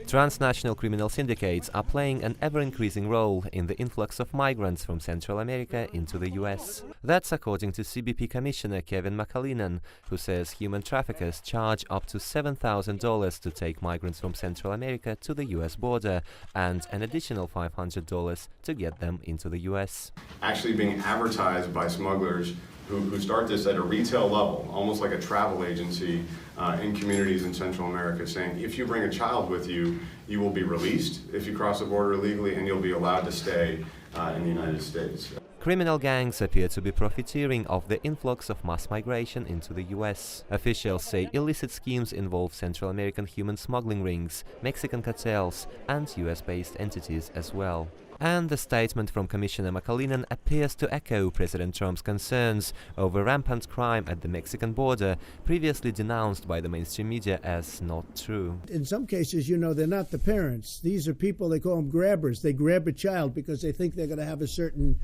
Transnational criminal syndicates are playing an ever-increasing role in the influx of migrants from Central America into the US. That's according to CBP Commissioner Kevin McAleenan, who says human traffickers charge up to $7,000 to take migrants from Central America to the US border and an additional $500 to get them into the US. Actually being advertised by smugglers who start this at a retail level, almost like a travel agency in communities in Central America, saying if you bring a child with you, you will be released if you cross the border illegally and you'll be allowed to stay in the United States. Criminal gangs appear to be profiteering off the influx of mass migration into the US. Officials say illicit schemes involve Central American human smuggling rings, Mexican cartels, and US-based entities as well. And the statement from Commissioner McAleenan appears to echo President Trump's concerns over rampant crime at the Mexican border, previously denounced by the mainstream media as not true. In some cases, you know, they're not the parents. These are people, they call them grabbers. They grab a child because they think they're going to have a certain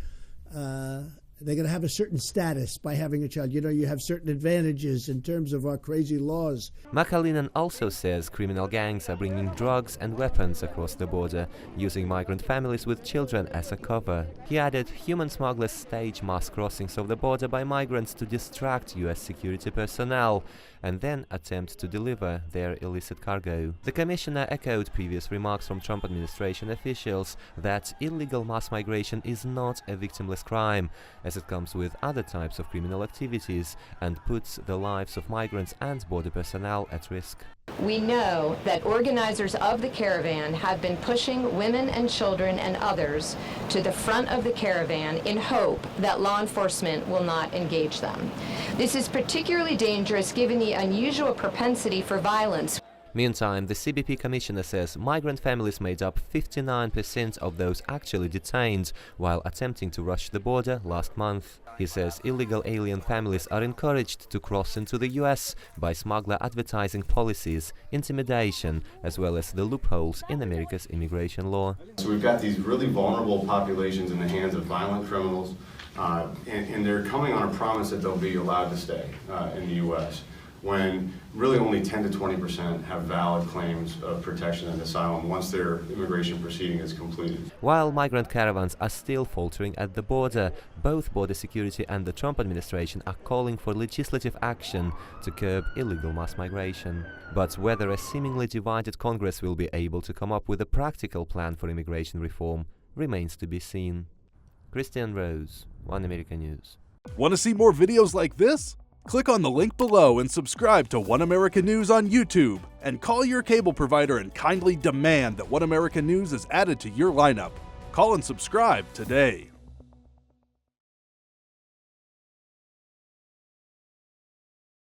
status by having a child. You know, you have certain advantages in terms of our crazy laws. McAleenan also says criminal gangs are bringing drugs and weapons across the border, using migrant families with children as a cover. He added human smugglers stage mass crossings of the border by migrants to distract US security personnel and then attempt to deliver their illicit cargo. The commissioner echoed previous remarks from Trump administration officials that illegal mass migration is not a victimless crime, as it comes with other types of criminal activities and puts the lives of migrants and border personnel at risk. We know that organizers of the caravan have been pushing women and children and others to the front of the caravan in hope that law enforcement will not engage them. This is particularly dangerous given the unusual propensity for violence. Meantime, the CBP commissioner says migrant families made up 59% of those actually detained while attempting to rush the border last month. He says illegal alien families are encouraged to cross into the US by smuggler advertising policies, intimidation, as well as the loopholes in America's immigration law. So we've got these really vulnerable populations in the hands of violent criminals, and they're coming on a promise that they'll be allowed to stay in the US. When really only 10 to 20% have valid claims of protection and asylum once their immigration proceeding is completed. While migrant caravans are still faltering at the border, both border security and the Trump administration are calling for legislative action to curb illegal mass migration. But whether a seemingly divided Congress will be able to come up with a practical plan for immigration reform remains to be seen. Kristian, Rouz, One American News. Want to see more videos like this? Click on the link below and subscribe to One American News on YouTube, and call your cable provider and kindly demand that One American News is added to your lineup. Call and subscribe today.